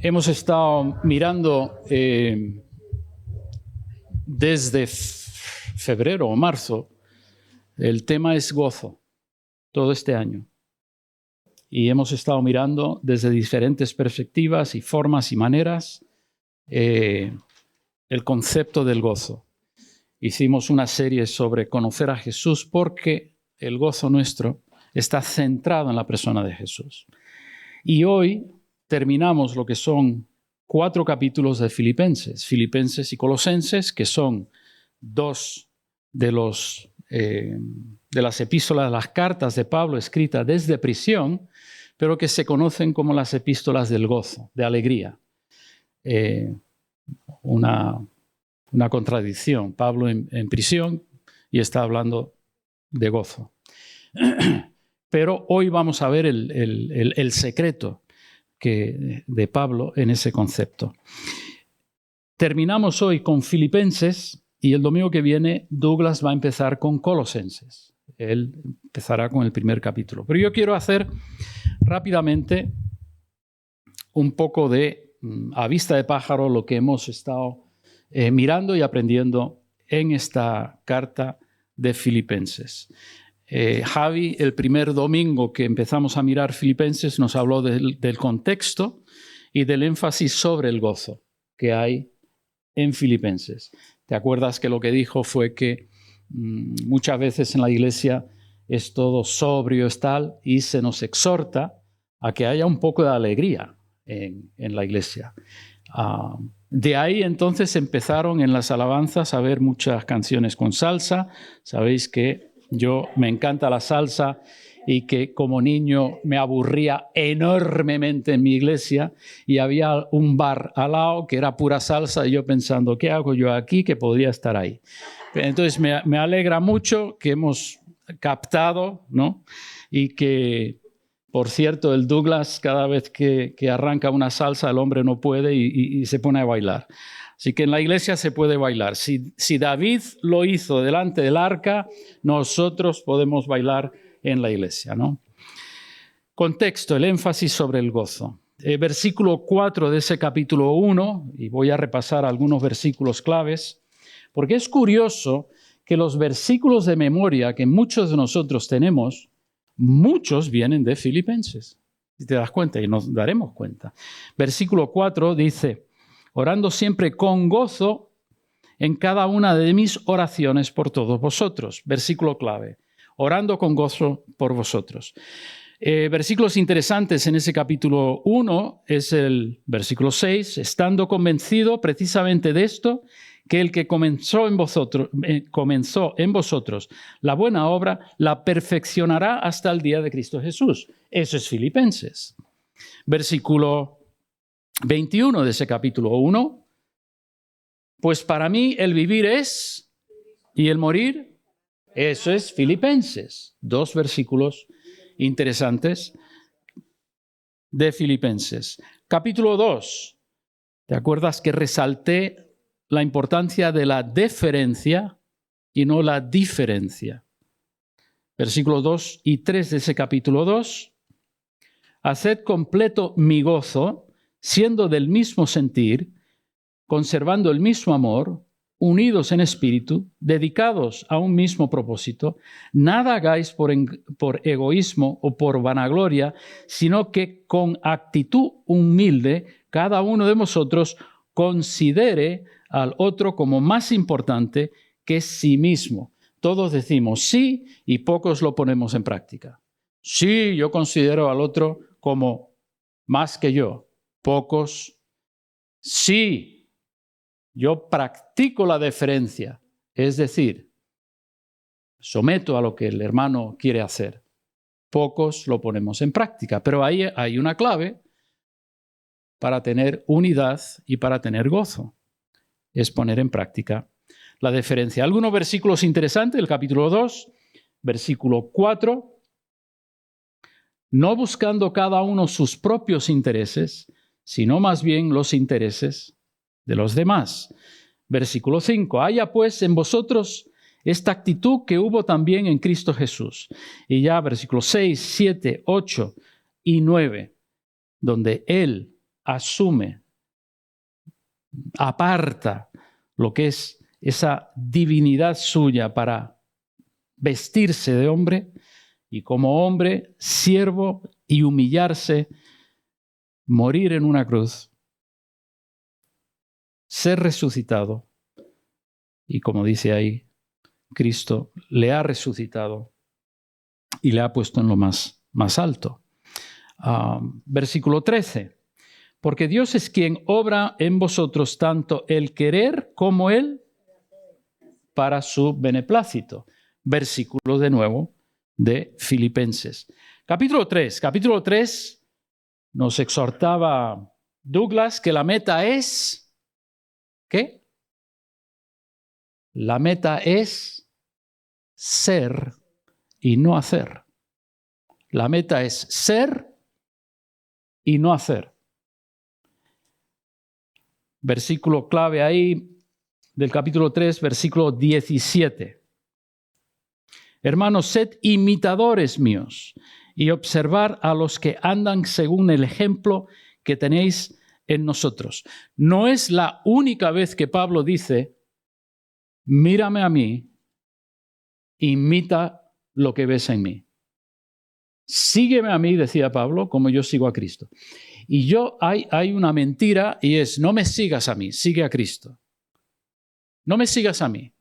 Hemos estado mirando desde febrero o marzo, el tema es gozo, todo este año. Y hemos estado mirando desde diferentes perspectivas y formas y maneras el concepto del gozo. Hicimos una serie sobre conocer a Jesús porque el gozo nuestro está centrado en la persona de Jesús. Y hoy terminamos lo que son 4 capítulos de Filipenses y Colosenses, que son 2 de las epístolas, las cartas de Pablo escritas desde prisión, pero que se conocen como las epístolas del gozo, de alegría. Una contradicción. Pablo en prisión y está hablando de gozo. Pero hoy vamos a ver el secreto de Pablo en ese concepto. Terminamos hoy con Filipenses y el domingo que viene Douglas va a empezar con Colosenses. Él empezará con el primer capítulo. Pero yo quiero hacer rápidamente un poco a vista de pájaro lo que hemos estado mirando y aprendiendo en esta carta de Filipenses. Javi, el primer domingo que empezamos a mirar Filipenses, nos habló del contexto y del énfasis sobre el gozo que hay en Filipenses. ¿Te acuerdas que lo que dijo fue que muchas veces en la iglesia es todo sobrio, es tal, y se nos exhorta a que haya un poco de alegría en la iglesia? De ahí entonces empezaron en las alabanzas a ver muchas canciones con salsa. Sabéis que me encanta la salsa y que como niño me aburría enormemente en mi iglesia y había un bar al lado que era pura salsa y yo pensando, ¿qué hago yo aquí que podría estar ahí? Entonces me alegra mucho que hemos captado, ¿no? Y que, por cierto, el Douglas cada vez que arranca una salsa el hombre no puede y se pone a bailar. Así que en la iglesia se puede bailar. Si David lo hizo delante del arca, nosotros podemos bailar en la iglesia, ¿no? Contexto, el énfasis sobre el gozo. Versículo 4 de ese capítulo 1, y voy a repasar algunos versículos claves, porque es curioso que los versículos de memoria que muchos de nosotros tenemos, muchos vienen de Filipenses. Si te das cuenta, y nos daremos cuenta. Versículo 4 dice: orando siempre con gozo en cada una de mis oraciones por todos vosotros. Versículo clave. Orando con gozo por vosotros. Versículos interesantes en ese capítulo 1 es el versículo 6. Estando convencido precisamente de esto, que el que comenzó en vosotros la buena obra, la perfeccionará hasta el día de Cristo Jesús. Eso es Filipenses. Versículo 21 de ese capítulo 1. Pues para mí el vivir es y el morir, eso es Filipenses. 2 versículos interesantes de Filipenses. Capítulo 2. ¿Te acuerdas que resalté la importancia de la deferencia y no la diferencia? Versículos 2 y 3 de ese capítulo 2. Haced completo mi gozo, siendo del mismo sentir, conservando el mismo amor, unidos en espíritu, dedicados a un mismo propósito. Nada hagáis por egoísmo o por vanagloria, sino que con actitud humilde cada uno de vosotros considere al otro como más importante que sí mismo. Todos decimos sí y pocos lo ponemos en práctica. Sí, yo considero al otro como más que yo. Pocos sí. Yo practico la deferencia, es decir, someto a lo que el hermano quiere hacer. Pocos lo ponemos en práctica, pero ahí hay una clave para tener unidad y para tener gozo. Es poner en práctica la deferencia. Algunos versículos interesantes del capítulo 2, versículo 4. No buscando cada uno sus propios intereses, sino más bien los intereses de los demás. Versículo 5. Haya pues en vosotros esta actitud que hubo también en Cristo Jesús. Y ya versículos 6, 7, 8 y 9, donde Él asume, aparta lo que es esa divinidad suya para vestirse de hombre y como hombre, siervo y humillarse, morir en una cruz, ser resucitado y como dice ahí, Cristo le ha resucitado y le ha puesto en lo más alto. Versículo 13. Porque Dios es quien obra en vosotros tanto el querer como el para su beneplácito. Versículo de nuevo de Filipenses. Capítulo 3. Capítulo 3 nos exhortaba Douglas que la meta es... ¿Qué? La meta es ser y no hacer. La meta es ser y no hacer. Versículo clave ahí del capítulo 3, versículo 17. Hermanos, sed imitadores míos y observar a los que andan según el ejemplo que tenéis en nosotros. No es la única vez que Pablo dice, mírame a mí, imita lo que ves en mí. Sígueme a mí, decía Pablo, como yo sigo a Cristo. Y hay una mentira y es, no me sigas a mí, sigue a Cristo. No me sigas a mí,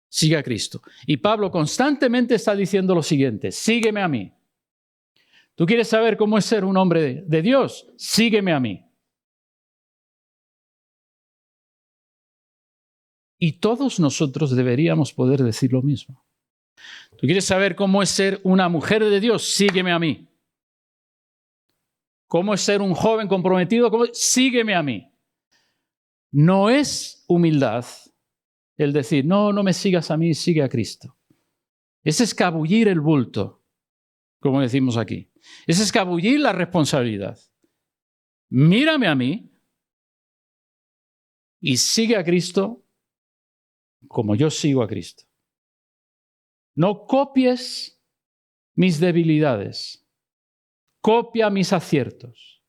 sigue a Cristo. Y Pablo constantemente está diciendo lo siguiente, sígueme a mí. ¿Tú quieres saber cómo es ser un hombre de Dios? Sígueme a mí. Y todos nosotros deberíamos poder decir lo mismo. ¿Tú quieres saber cómo es ser una mujer de Dios? Sígueme a mí. ¿Cómo es ser un joven comprometido? Sígueme a mí. No es humildad el decir, no me sigas a mí, sigue a Cristo. Es escabullir el bulto, como decimos aquí. Es escabullir la responsabilidad. Mírame a mí y sigue a Cristo como yo sigo a Cristo. No copies mis debilidades, copia mis aciertos.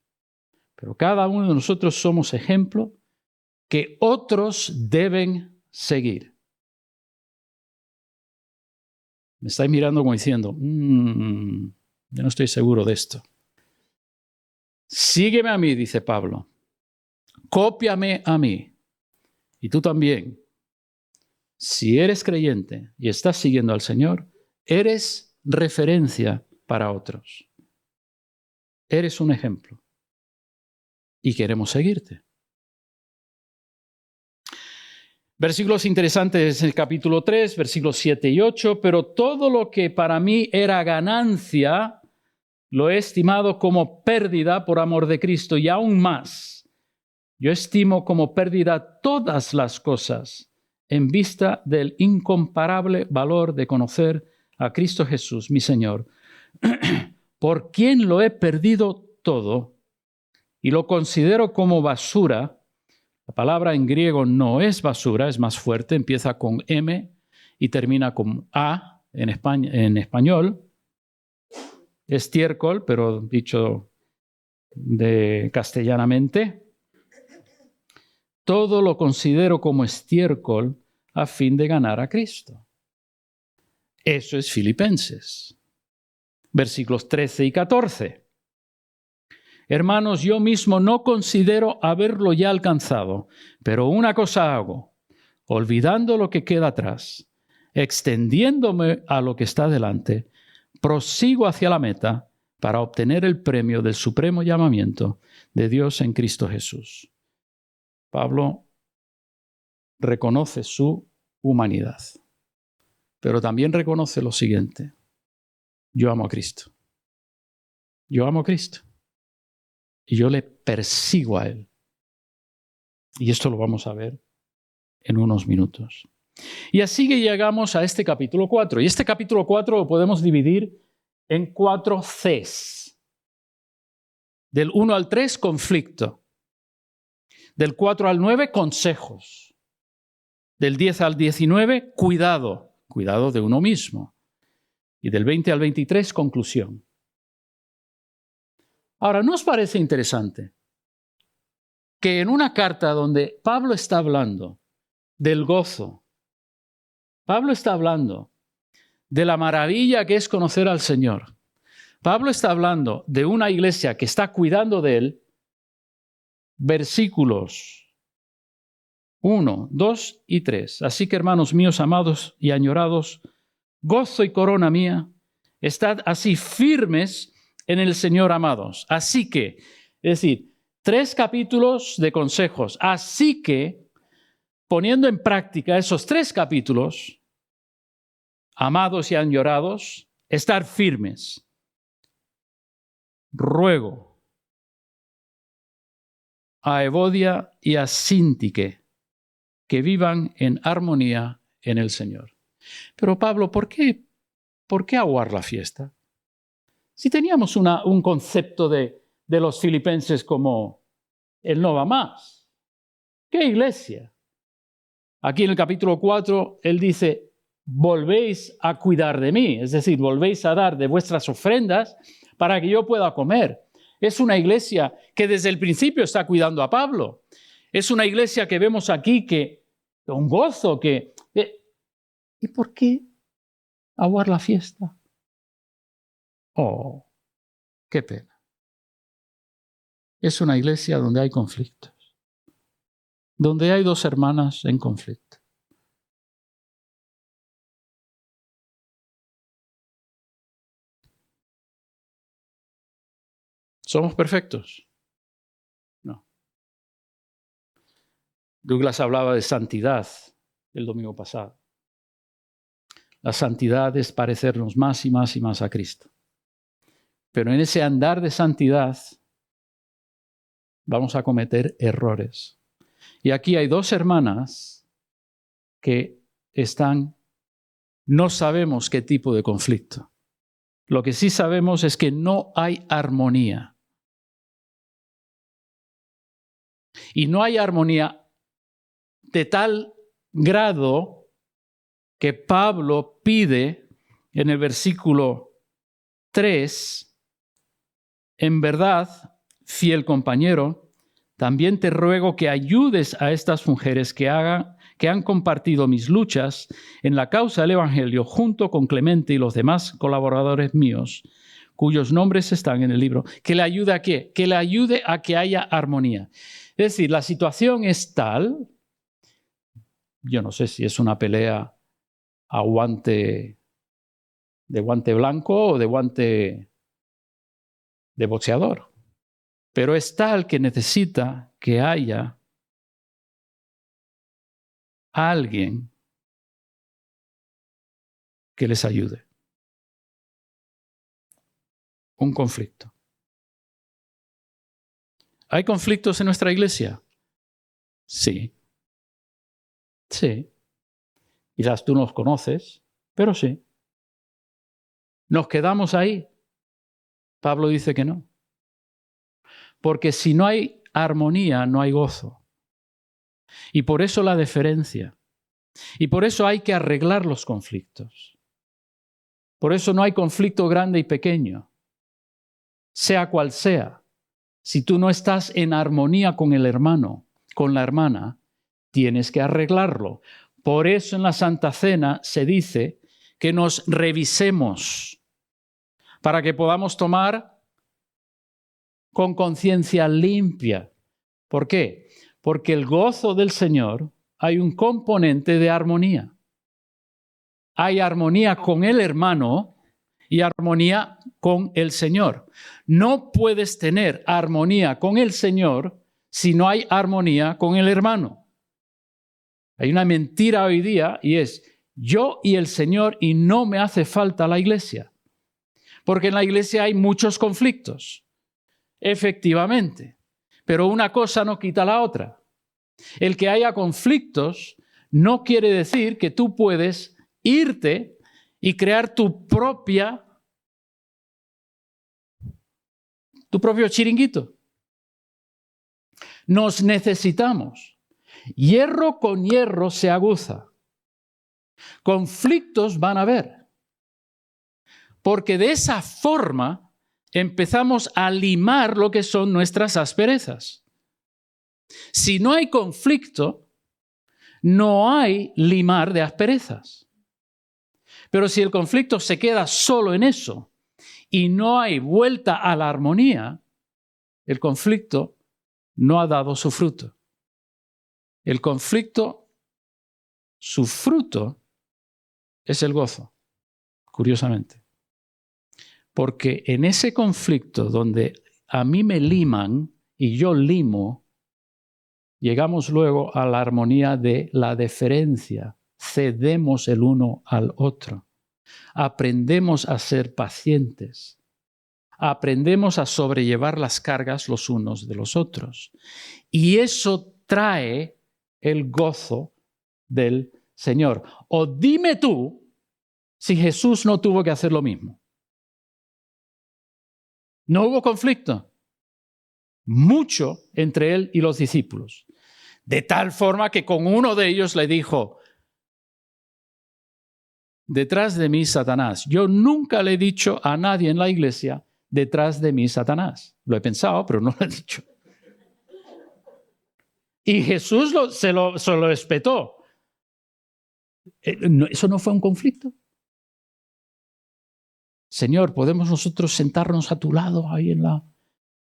Pero cada uno de nosotros somos ejemplo que otros deben seguir. Me estáis mirando como diciendo, yo no estoy seguro de esto. Sígueme a mí, dice Pablo. Cópiame a mí. Y tú también. Si eres creyente y estás siguiendo al Señor, eres referencia para otros. Eres un ejemplo. Y queremos seguirte. Versículos interesantes en el capítulo 3, versículos 7 y 8. Pero todo lo que para mí era ganancia, lo he estimado como pérdida por amor de Cristo. Y aún más, yo estimo como pérdida todas las cosas en vista del incomparable valor de conocer a Cristo Jesús, mi Señor, por quien lo he perdido todo y lo considero como basura. La palabra en griego no es basura, es más fuerte, empieza con M y termina con A en español. Estiércol, pero dicho de castellanamente. Todo lo considero como estiércol a fin de ganar a Cristo. Eso es Filipenses. Versículos 13 y 14. Hermanos, yo mismo no considero haberlo ya alcanzado, pero una cosa hago, olvidando lo que queda atrás, extendiéndome a lo que está delante, prosigo hacia la meta para obtener el premio del supremo llamamiento de Dios en Cristo Jesús. Pablo reconoce su humanidad, pero también reconoce lo siguiente: yo amo a Cristo. Yo amo a Cristo. Y yo le persigo a Él. Y esto lo vamos a ver en unos minutos. Y así que llegamos a este capítulo 4. Y este capítulo 4 lo podemos dividir en 4 Cs. Del 1 al 3, conflicto. Del 4 al 9, consejos. Del 10 al 19, cuidado. Cuidado de uno mismo. Y del 20 al 23, conclusión. Ahora, ¿no os parece interesante que en una carta donde Pablo está hablando del gozo, Pablo está hablando de la maravilla que es conocer al Señor, Pablo está hablando de una iglesia que está cuidando de él, versículos 1, 2 y 3. Así que, hermanos míos, amados y añorados, gozo y corona mía, estad así firmes en el Señor, amados. Así que, es decir, 3 capítulos de consejos. Así que, poniendo en práctica esos 3 capítulos, amados y añorados, estar firmes. Ruego a Evodia y a Síntique que vivan en armonía en el Señor. Pero Pablo, ¿por qué aguar la fiesta? Si teníamos un concepto de los filipenses como el no va más. ¿Qué iglesia? Aquí en el capítulo 4, él dice, volvéis a cuidar de mí, es decir, volvéis a dar de vuestras ofrendas para que yo pueda comer. Es una iglesia que desde el principio está cuidando a Pablo. Es una iglesia que vemos aquí que un gozo que... ¿Y por qué aguar la fiesta? Oh, qué pena. Es una iglesia donde hay conflictos, donde hay 2 hermanas en conflicto. ¿Somos perfectos? No. Douglas hablaba de santidad el domingo pasado. La santidad es parecernos más y más y más a Cristo. Pero en ese andar de santidad vamos a cometer errores. Y aquí hay 2 hermanas que no sabemos qué tipo de conflicto. Lo que sí sabemos es que no hay armonía. Y no hay armonía de tal grado que Pablo pide en el versículo 3, en verdad, fiel compañero, también te ruego que ayudes a estas mujeres que han compartido mis luchas en la causa del Evangelio junto con Clemente y los demás colaboradores míos, cuyos nombres están en el libro. ¿Que le ayude a qué? Que le ayude a que haya armonía. Es decir, la situación es tal, yo no sé si es una pelea a de guante blanco o de guante de boxeador, pero es tal que necesita que haya alguien que les ayude. Un conflicto. ¿Hay conflictos en nuestra iglesia? Sí. Sí. Quizás tú nos conoces, pero sí. ¿Nos quedamos ahí? Pablo dice que no. Porque si no hay armonía, no hay gozo. Y por eso la deferencia. Y por eso hay que arreglar los conflictos. Por eso no hay conflicto grande y pequeño. Sea cual sea. Si tú no estás en armonía con el hermano, con la hermana, tienes que arreglarlo. Por eso en la Santa Cena se dice que nos revisemos para que podamos tomar con conciencia limpia. ¿Por qué? Porque el gozo del Señor hay un componente de armonía. Hay armonía con el hermano y armonía con el Señor. No puedes tener armonía con el Señor si no hay armonía con el hermano. Hay una mentira hoy día y es yo y el Señor y no me hace falta la iglesia. Porque en la iglesia hay muchos conflictos. Efectivamente. Pero una cosa no quita la otra. El que haya conflictos no quiere decir que tú puedes irte y crear tu propio chiringuito. Nos necesitamos. Hierro con hierro se aguza. Conflictos van a haber. Porque de esa forma empezamos a limar lo que son nuestras asperezas. Si no hay conflicto, no hay limar de asperezas. Pero si el conflicto se queda solo en eso y no hay vuelta a la armonía, el conflicto no ha dado su fruto. El conflicto, su fruto, es el gozo, curiosamente. Porque en ese conflicto donde a mí me liman y yo limo, llegamos luego a la armonía de la deferencia. Cedemos el uno al otro. Aprendemos a ser pacientes. Aprendemos a sobrellevar las cargas los unos de los otros. Y eso trae el gozo del Señor. O dime tú si Jesús no tuvo que hacer lo mismo. No hubo conflicto. Mucho entre él y los discípulos. De tal forma que con uno de ellos le dijo: detrás de mí, Satanás. Yo nunca le he dicho a nadie en la iglesia, detrás de mí, Satanás. Lo he pensado, pero no lo he dicho. Y Jesús se lo espetó. ¿Eso no fue un conflicto? Señor, ¿podemos nosotros sentarnos a tu lado ahí en la...?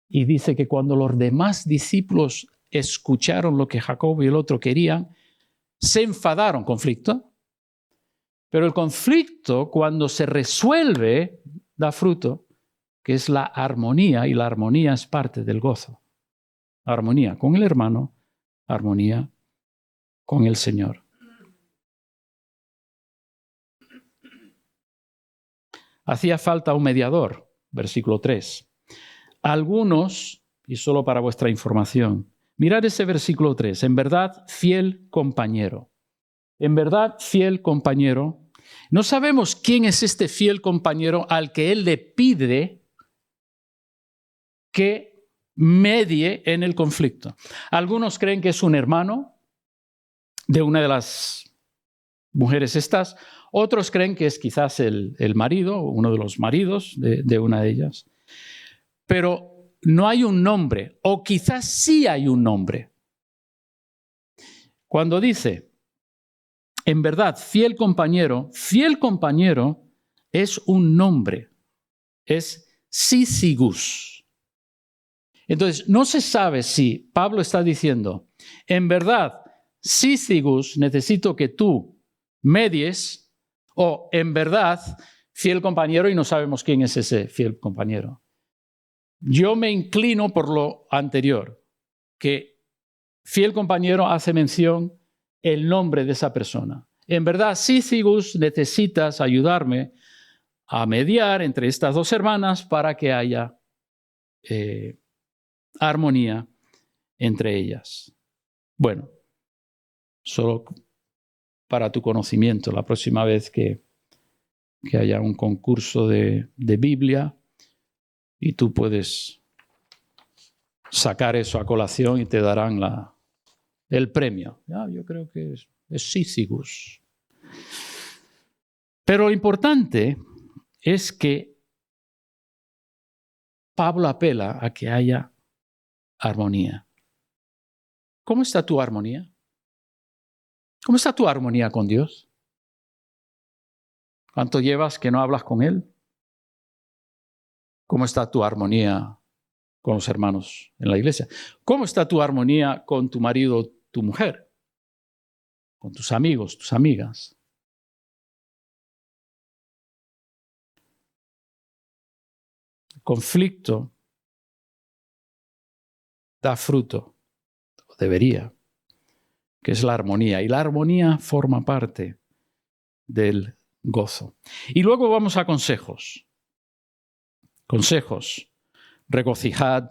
Y dice que cuando los demás discípulos escucharon lo que Jacobo y el otro querían, se enfadaron. ¿Conflicto? Pero el conflicto, cuando se resuelve, da fruto, que es la armonía, y la armonía es parte del gozo. Armonía con el hermano, armonía con el Señor. Hacía falta un mediador, versículo 3. Algunos, y solo para vuestra información, mirad ese versículo 3, en verdad, fiel compañero. En verdad, fiel compañero. No sabemos quién es este fiel compañero al que él le pide que medie en el conflicto. Algunos creen que es un hermano de una de las mujeres estas. Otros creen que es quizás el marido, uno de los maridos de una de ellas. Pero no hay un nombre, o quizás sí hay un nombre. Cuando dice, en verdad, fiel compañero es un nombre, es Syzygus. Entonces, no se sabe si Pablo está diciendo, en verdad, Syzygus, necesito que tú medies, o en verdad, fiel compañero, y no sabemos quién es ese fiel compañero. Yo me inclino por lo anterior, que fiel compañero hace mención el nombre de esa persona. En verdad, Syzygus, necesitas ayudarme a mediar entre estas dos hermanas para que haya armonía entre ellas. Bueno, solo para tu conocimiento, la próxima vez que haya un concurso de Biblia y tú puedes sacar eso a colación y te darán el premio. Yo creo que es Syzygus. Pero lo importante es que Pablo apela a que haya armonía. ¿Cómo está tu armonía? ¿Cómo está tu armonía con Dios? ¿Cuánto llevas que no hablas con Él? ¿Cómo está tu armonía con los hermanos en la iglesia? ¿Cómo está tu armonía con tu marido o tu mujer? ¿Con tus amigos, tus amigas? El conflicto da fruto, o debería, que es la armonía. Y la armonía forma parte del gozo. Y luego vamos a consejos. Consejos. Regocijad,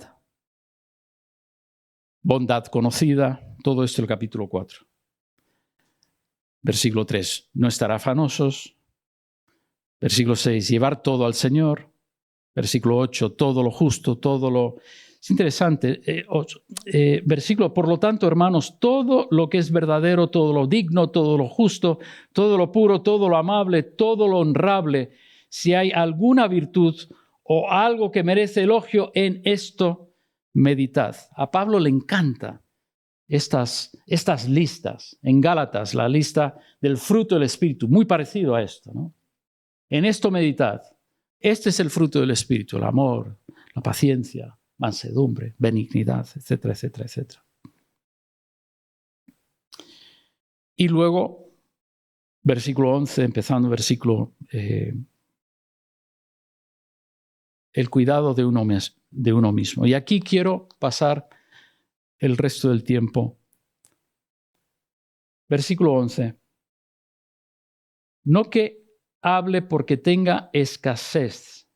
bondad conocida, todo esto el capítulo 4. Versículo 3, no estar afanosos. Versículo 6, llevar todo al Señor. Versículo 8, todo lo justo, todo lo... Es interesante. Versículo, por lo tanto, hermanos, todo lo que es verdadero, todo lo digno, todo lo justo, todo lo puro, todo lo amable, todo lo honrable, si hay alguna virtud o algo que merece elogio, en esto meditad. A Pablo le encanta estas listas. En Gálatas, la lista del fruto del Espíritu, muy parecido a esto, ¿no? En esto meditad. Este es el fruto del Espíritu, el amor, la paciencia, mansedumbre, benignidad, etcétera, etcétera, etcétera. Y luego, versículo 11, empezando versículo... el cuidado de uno mismo. Y aquí quiero pasar el resto del tiempo. Versículo 11. No que hable porque tenga escasez,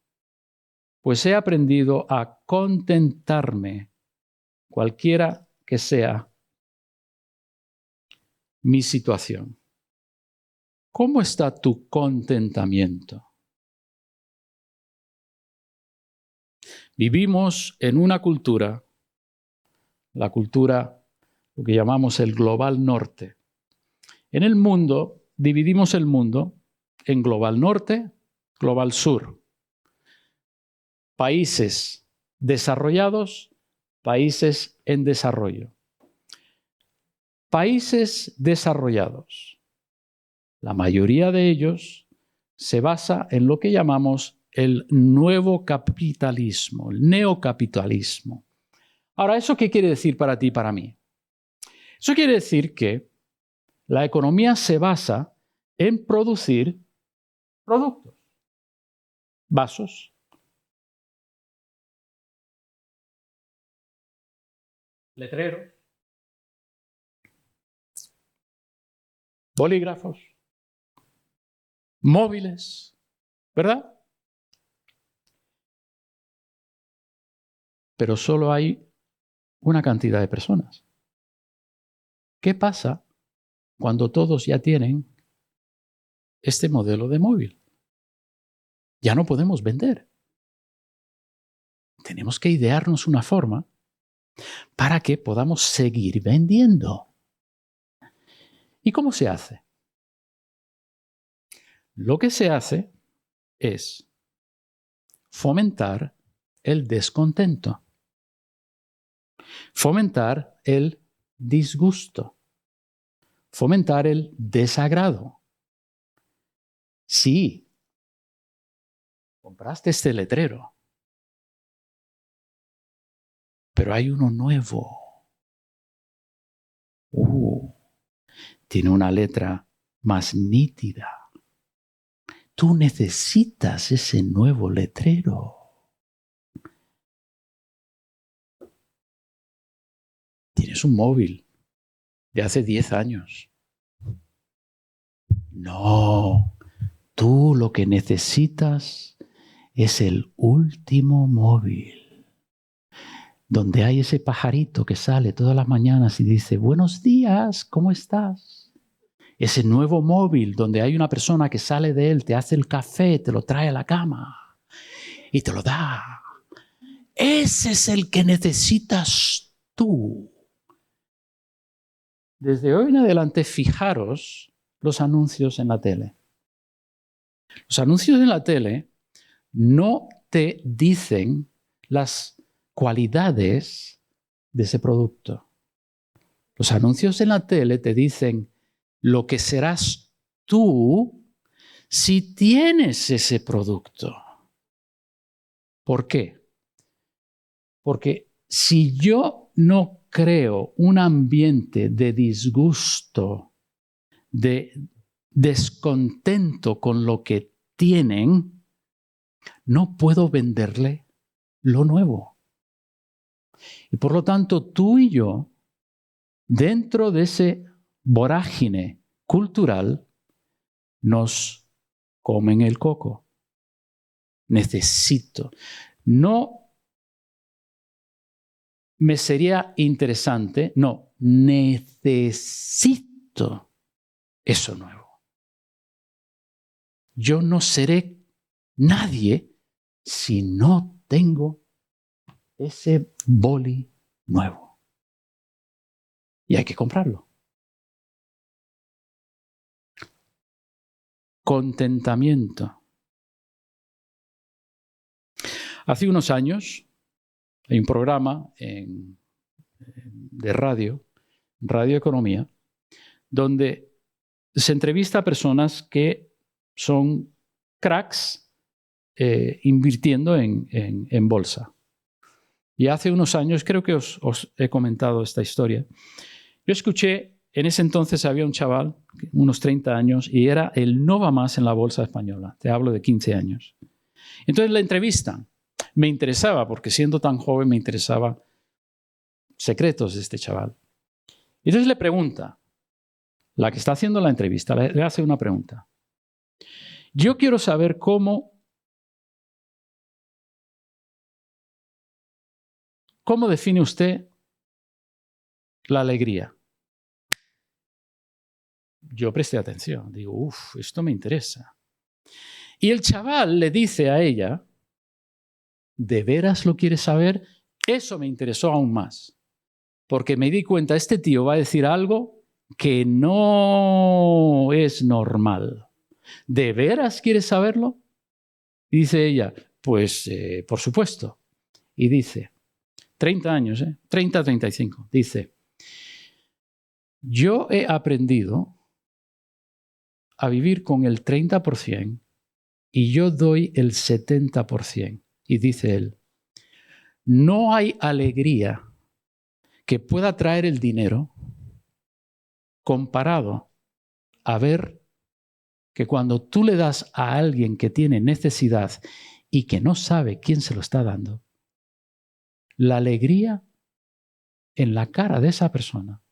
pues he aprendido a contentarme, cualquiera que sea mi situación. ¿Cómo está tu contentamiento? Vivimos en una cultura, la cultura, lo que llamamos el global norte. En el mundo, dividimos el mundo en global norte, global sur. Países desarrollados, países en desarrollo. Países desarrollados. La mayoría de ellos se basa en lo que llamamos el nuevo capitalismo, el neocapitalismo. Ahora, ¿eso qué quiere decir para ti y para mí? Eso quiere decir que la economía se basa en producir productos, vasos, letreros, bolígrafos, móviles, ¿verdad? Pero solo hay una cantidad de personas. ¿Qué pasa cuando todos ya tienen este modelo de móvil? Ya no podemos vender. Tenemos que idearnos una forma para que podamos seguir vendiendo. ¿Y cómo se hace? Lo que se hace es fomentar el descontento, fomentar el disgusto, fomentar el desagrado. Sí, compraste este letrero, pero hay uno nuevo. Tiene una letra más nítida. Tú necesitas ese nuevo letrero. Tienes un móvil de hace 10 años. No, tú lo que necesitas es el último móvil, donde hay ese pajarito que sale todas las mañanas y dice, buenos días, ¿cómo estás? Ese nuevo móvil donde hay una persona que sale de él, te hace el café, te lo trae a la cama y te lo da. Ese es el que necesitas tú. Desde hoy en adelante, fijaros los anuncios en la tele. Los anuncios en la tele no te dicen las cualidades de ese producto. Los anuncios en la tele te dicen lo que serás tú si tienes ese producto. ¿Por qué? Porque si yo no creo un ambiente de disgusto, de descontento con lo que tienen, no puedo venderle lo nuevo. Y por lo tanto, tú y yo, dentro de ese vorágine cultural, nos comen el coco. Necesito. No me sería interesante, no, necesito eso nuevo. Yo no seré nadie si no tengo ese boli nuevo. Y hay que comprarlo. Contentamiento. Hace unos años hay un programa de radio Radio Economía, donde se entrevista a personas que son cracks invirtiendo en bolsa. Y hace unos años, creo que os he comentado esta historia, yo escuché, en ese entonces había un chaval, unos 30 años, y era el no va más en la bolsa española. Te hablo de 15 años. Entonces la entrevista me interesaba, porque siendo tan joven me interesaba secretos de este chaval. Entonces le pregunta, la que está haciendo la entrevista, le hace una pregunta. Yo quiero saber cómo define usted la alegría. Yo presté atención, digo, esto me interesa. Y el chaval le dice a ella, ¿de veras lo quieres saber? Eso me interesó aún más, porque me di cuenta, este tío va a decir algo que no es normal. ¿De veras quieres saberlo? Y dice ella, pues por supuesto. Y dice, 30 años, 30, 35, dice, yo he aprendido a vivir con el 30% y yo doy el 70%. Y dice él, no hay alegría que pueda traer el dinero comparado a ver que cuando tú le das a alguien que tiene necesidad y que no sabe quién se lo está dando, la alegría en la cara de esa persona.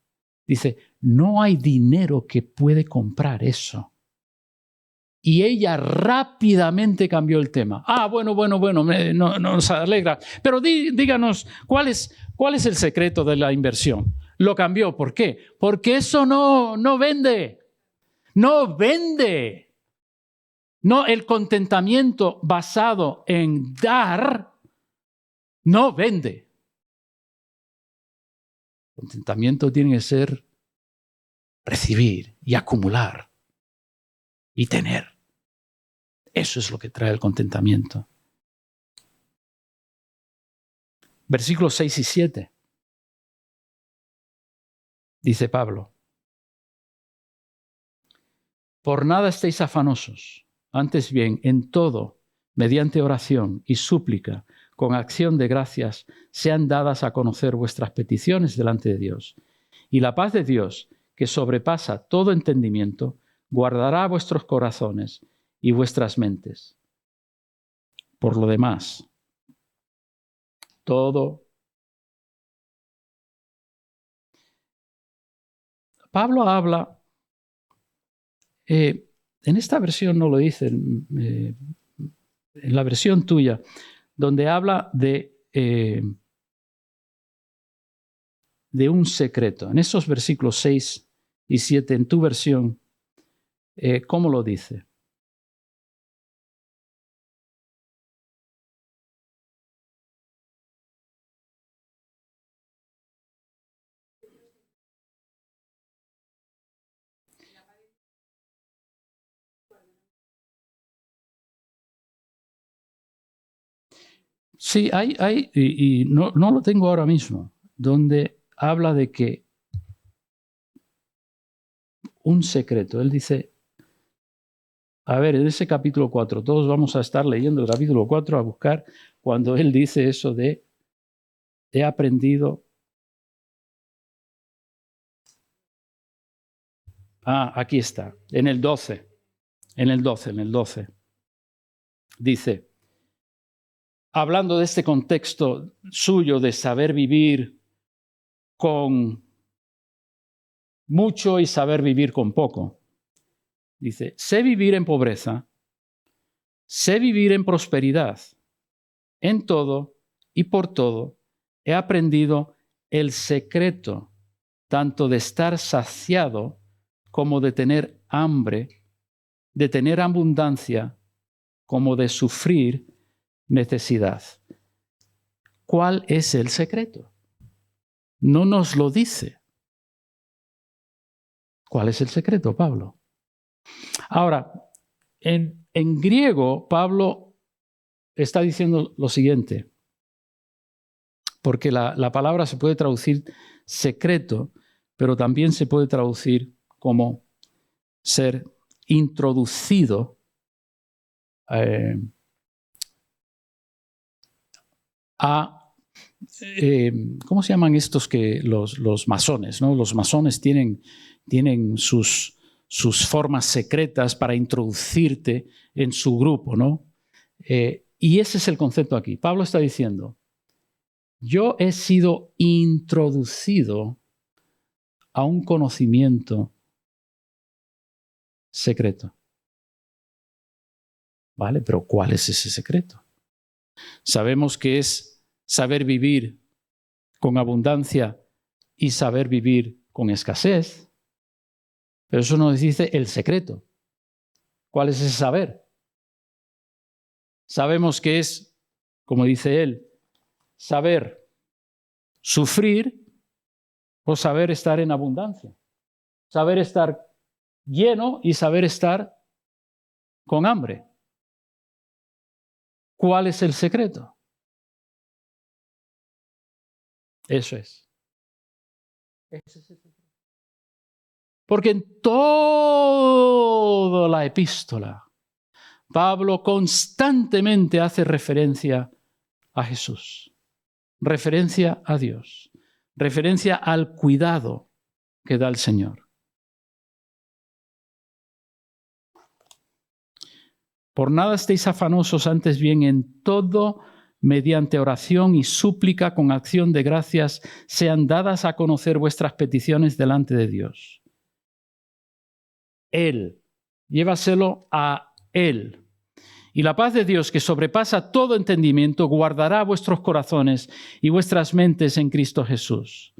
Dice, no hay dinero que puede comprar eso. Y ella rápidamente cambió el tema. Bueno, nos alegra. Pero díganos, ¿cuál es el secreto de la inversión? Lo cambió. ¿Por qué? Porque eso no vende. No vende. No, el contentamiento basado en dar no vende. El contentamiento tiene que ser recibir y acumular y tener. Eso es lo que trae el contentamiento. Versículos 6 y 7. Dice Pablo, por nada estéis afanosos, antes bien, en todo, mediante oración y súplica, con acción de gracias, sean dadas a conocer vuestras peticiones delante de Dios. Y la paz de Dios, que sobrepasa todo entendimiento, guardará vuestros corazones y vuestras mentes. Por lo demás, todo. Pablo habla, en esta versión no lo dice, en la versión tuya, donde habla de un secreto. En esos versículos 6 y 7, en tu versión, ¿cómo lo dice? Sí, hay y no lo tengo ahora mismo, donde habla de que un secreto. Él dice, a ver, en ese capítulo 4, todos vamos a estar leyendo el capítulo 4 a buscar cuando él dice eso de he aprendido. Aquí está, en el 12. Dice, hablando de este contexto suyo de saber vivir con mucho y saber vivir con poco. Dice, sé vivir en pobreza, sé vivir en prosperidad. En todo y por todo he aprendido el secreto tanto de estar saciado como de tener hambre, de tener abundancia como de sufrir necesidad. ¿Cuál es el secreto? No nos lo dice. ¿Cuál es el secreto, Pablo? Ahora, en griego, Pablo está diciendo lo siguiente, porque la palabra se puede traducir secreto, pero también se puede traducir como ser introducido ¿cómo se llaman estos que los masones, ¿no? Los masones tienen sus formas secretas para introducirte en su grupo, ¿no? Y ese es el concepto aquí. Pablo está diciendo, yo he sido introducido a un conocimiento secreto. ¿Vale? Pero ¿cuál es ese secreto? Sabemos que es saber vivir con abundancia y saber vivir con escasez. Pero eso nos dice el secreto. ¿Cuál es ese saber? Sabemos que es, como dice él, saber sufrir o saber estar en abundancia. Saber estar lleno y saber estar con hambre. ¿Cuál es el secreto? Eso es. Ese es el secreto. Porque en toda la epístola, Pablo constantemente hace referencia a Jesús, referencia a Dios, referencia al cuidado que da el Señor. Por nada estéis afanosos, antes bien en todo, mediante oración y súplica con acción de gracias, sean dadas a conocer vuestras peticiones delante de Dios. Él, llévaselo a Él. Y la paz de Dios, que sobrepasa todo entendimiento, guardará vuestros corazones y vuestras mentes en Cristo Jesús.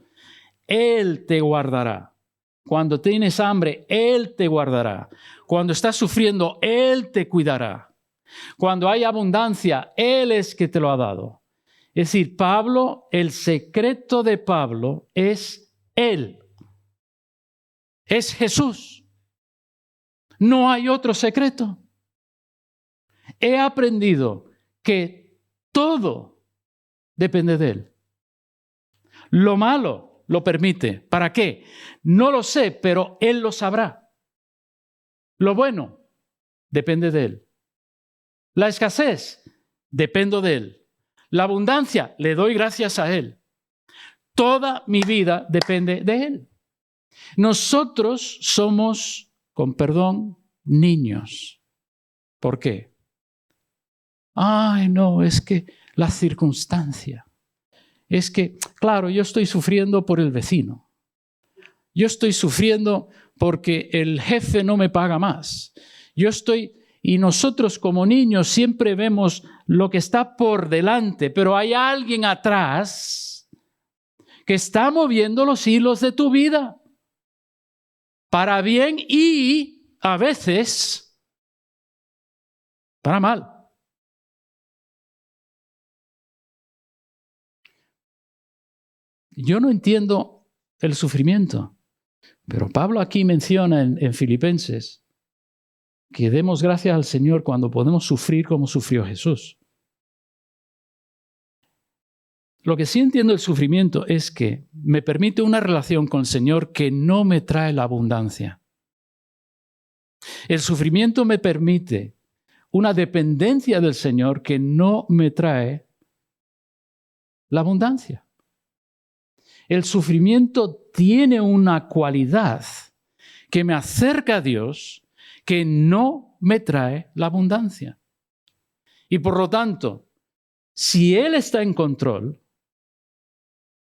Él te guardará. Cuando tienes hambre, Él te guardará. Cuando estás sufriendo, Él te cuidará. Cuando hay abundancia, Él es que te lo ha dado. Es decir, Pablo, el secreto de Pablo es Él. Es Jesús. No hay otro secreto. He aprendido que todo depende de Él. Lo malo lo permite. ¿Para qué? No lo sé, pero Él lo sabrá. Lo bueno depende de Él. La escasez dependo de Él. La abundancia le doy gracias a Él. Toda mi vida depende de Él. Nosotros somos, con perdón, niños. ¿Por qué? Ay, no, es que la circunstancia. Es que, claro, yo estoy sufriendo por el vecino. Yo estoy sufriendo porque el jefe no me paga más. Y nosotros como niños siempre vemos lo que está por delante, pero hay alguien atrás que está moviendo los hilos de tu vida para bien y a veces para mal. Yo no entiendo el sufrimiento, pero Pablo aquí menciona en Filipenses que demos gracias al Señor cuando podemos sufrir como sufrió Jesús. Lo que sí entiendo del sufrimiento es que me permite una relación con el Señor que no me trae la abundancia. El sufrimiento me permite una dependencia del Señor que no me trae la abundancia. El sufrimiento tiene una cualidad que me acerca a Dios que no me trae la abundancia. Y por lo tanto, si Él está en control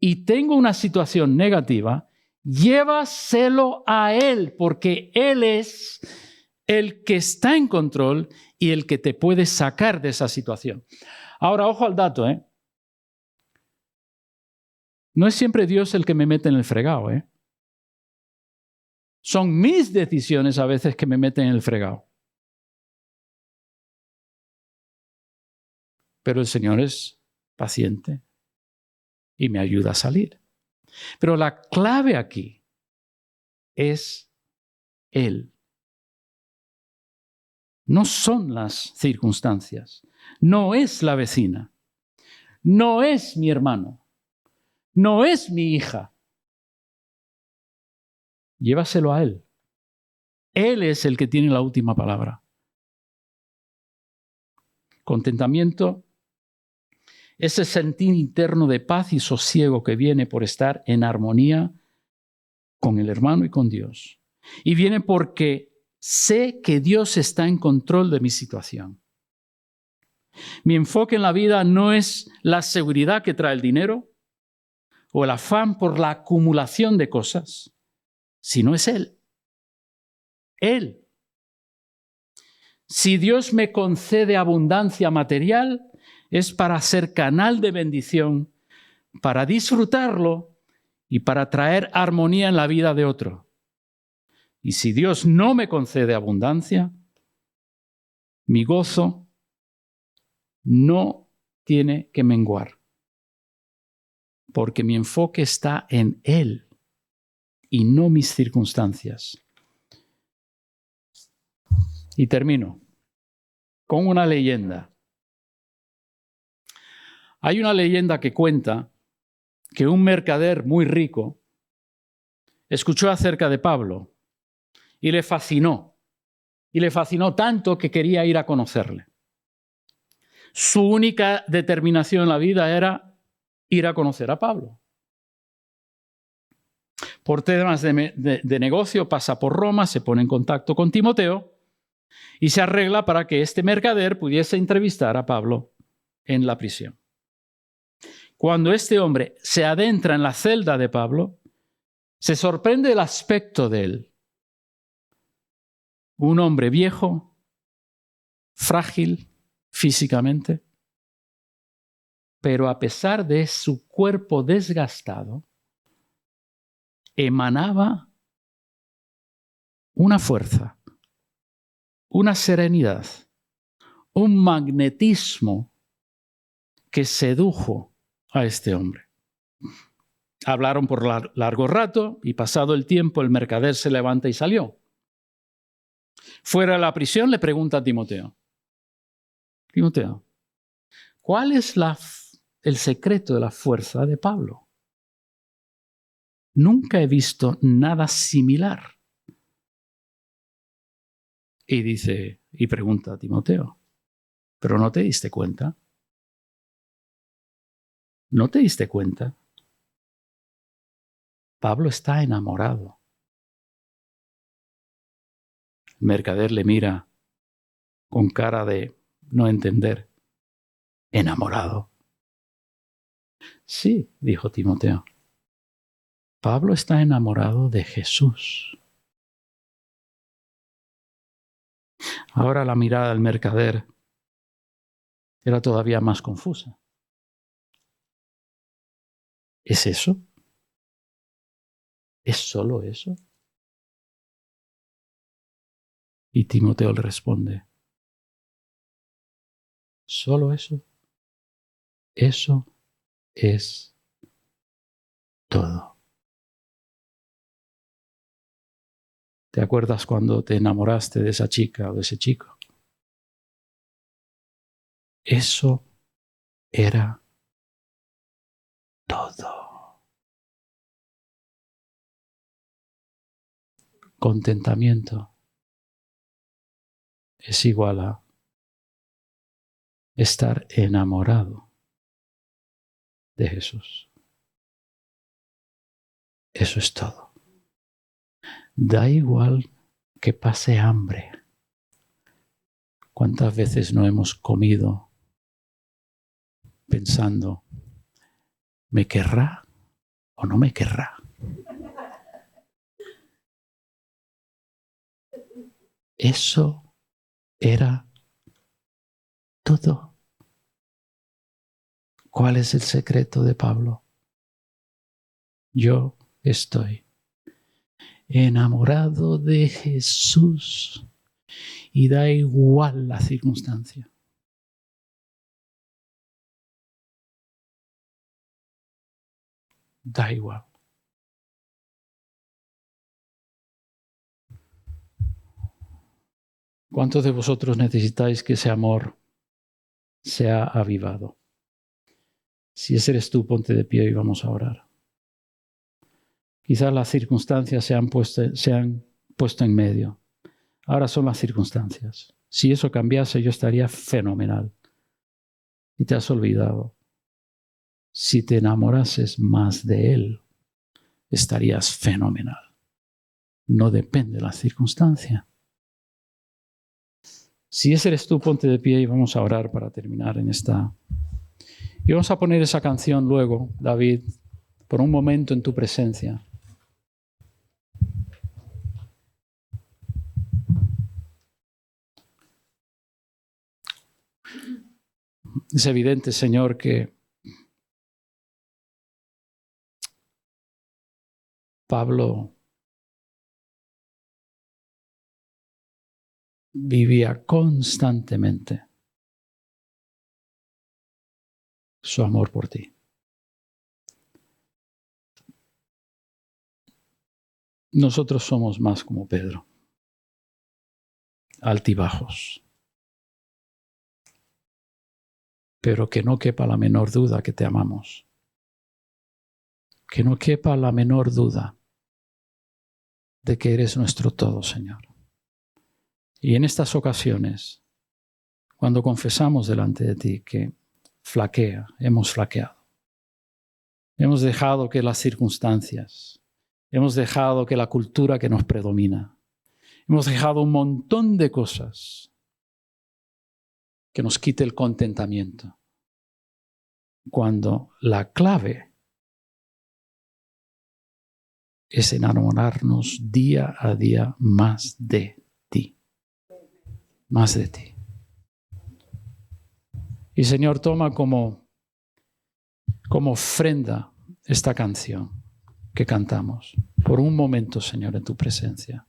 y tengo una situación negativa, llévaselo a Él, porque Él es el que está en control y el que te puede sacar de esa situación. Ahora, ojo al dato, ¿eh? No es siempre Dios el que me mete en el fregado, ¿eh? Son mis decisiones a veces que me meten en el fregado. Pero el Señor es paciente y me ayuda a salir. Pero la clave aquí es Él. No son las circunstancias. No es la vecina. No es mi hermano. No es mi hija. Llévaselo a Él. Él es el que tiene la última palabra. Contentamiento, ese sentir interno de paz y sosiego que viene por estar en armonía con el hermano y con Dios. Y viene porque sé que Dios está en control de mi situación. Mi enfoque en la vida no es la seguridad que trae el dinero o el afán por la acumulación de cosas, sino es Él. Él. Si Dios me concede abundancia material, es para ser canal de bendición, para disfrutarlo y para traer armonía en la vida de otro. Y si Dios no me concede abundancia, mi gozo no tiene que menguar, porque mi enfoque está en Él y no mis circunstancias. Y termino con una leyenda. Hay una leyenda que cuenta que un mercader muy rico escuchó acerca de Pablo y le fascinó. Y le fascinó tanto que quería ir a conocerle. Su única determinación en la vida era ir a conocer a Pablo. Por temas de negocio pasa por Roma, se pone en contacto con Timoteo y se arregla para que este mercader pudiese entrevistar a Pablo en la prisión. Cuando este hombre se adentra en la celda de Pablo, se sorprende el aspecto de él. Un hombre viejo, frágil físicamente, pero a pesar de su cuerpo desgastado, emanaba una fuerza, una serenidad, un magnetismo que sedujo a este hombre. Hablaron por largo rato y pasado el tiempo el mercader se levanta y salió. Fuera de la prisión le pregunta a Timoteo, ¿cuál es el secreto de la fuerza de Pablo? Nunca he visto nada similar. Y pregunta a Timoteo, ¿pero no te diste cuenta? ¿No te diste cuenta? Pablo está enamorado. El mercader le mira con cara de no entender. ¿Enamorado? Sí, dijo Timoteo. Pablo está enamorado de Jesús. Ahora la mirada del mercader era todavía más confusa. ¿Es eso? ¿Es solo eso? Y Timoteo le responde, ¿solo eso? Eso es todo. ¿Te acuerdas cuando te enamoraste de esa chica o de ese chico? Eso era todo. Contentamiento es igual a estar enamorado de Jesús. Eso es todo. Da igual que pase hambre. ¿Cuántas veces no hemos comido pensando, ¿me querrá o no me querrá? Eso era todo. ¿Cuál es el secreto de Pablo? Yo estoy enamorado de Jesús y da igual la circunstancia. Da igual. ¿Cuántos de vosotros necesitáis que ese amor sea avivado? Si ese eres tú, ponte de pie y vamos a orar. Quizás las circunstancias se han puesto en medio. Ahora son las circunstancias. Si eso cambiase, yo estaría fenomenal. Y te has olvidado. Si te enamorases más de Él, estarías fenomenal. No depende de la circunstancia. Si ese eres tú, ponte de pie y vamos a orar para terminar en esta. Y vamos a poner esa canción luego, David, por un momento en tu presencia. Es evidente, Señor, que Pablo vivía constantemente su amor por ti. Nosotros somos más como Pedro, altibajos. Pero que no quepa la menor duda que te amamos. Que no quepa la menor duda de que eres nuestro todo, Señor. Y en estas ocasiones, cuando confesamos delante de ti que hemos flaqueado. Hemos dejado que las circunstancias, hemos dejado que la cultura que nos predomina, hemos dejado un montón de cosas que nos quite el contentamiento. Cuando la clave es enamorarnos día a día más de ti. Más de ti. Y Señor, toma como ofrenda esta canción que cantamos. Por un momento, Señor, en tu presencia.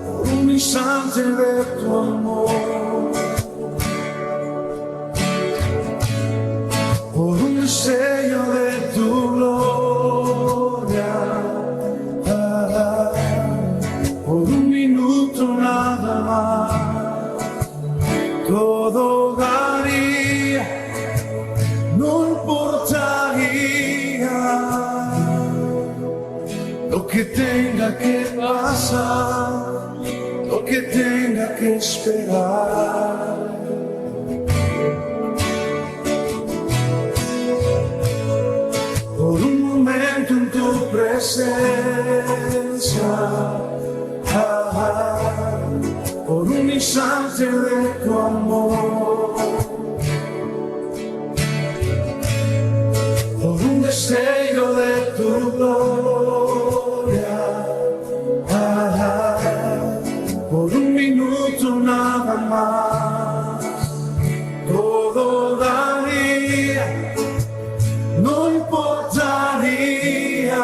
Por un instante de tu amor, por un destello de tu gloria, por un minuto nada más, todo daría, no importaría lo que tenga que pasar, lo que tenga que esperar. Por un momento en tu presencia, por un instante de tu amor, por un destello de tu gloria, por un minuto nada más, todo daría, no importaría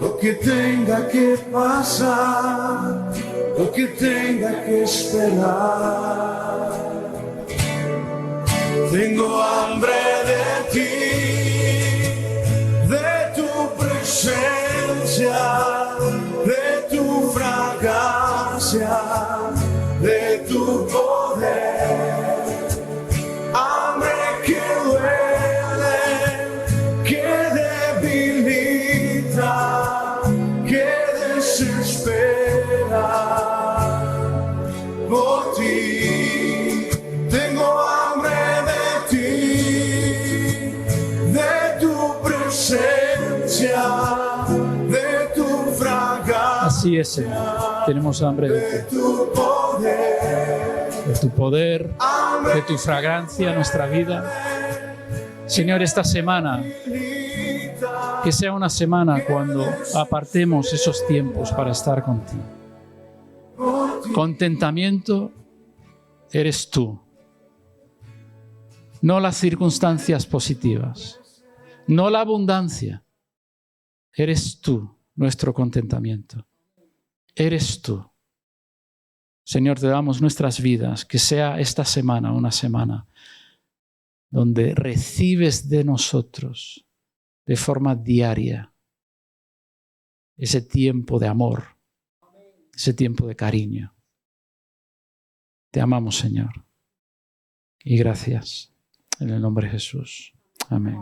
lo que tenga que pasar, lo que tenga que esperar. Tengo hambre de ti, de tu presencia, de tu fragancia, de tu poder. Hambre que duele, que debilita, que desespera por ti. Tengo hambre de ti, de tu presencia, de tu fragancia. Así es, Señor. Tenemos hambre de ti. De tu poder, de tu fragancia en nuestra vida. Señor, esta semana, que sea una semana cuando apartemos esos tiempos para estar contigo. Contentamiento eres tú. No las circunstancias positivas, no la abundancia. Eres tú nuestro contentamiento. Eres tú. Señor, te damos nuestras vidas, que sea esta semana una semana donde recibes de nosotros de forma diaria ese tiempo de amor, ese tiempo de cariño. Te amamos, Señor. Y gracias. En el nombre de Jesús. Amén.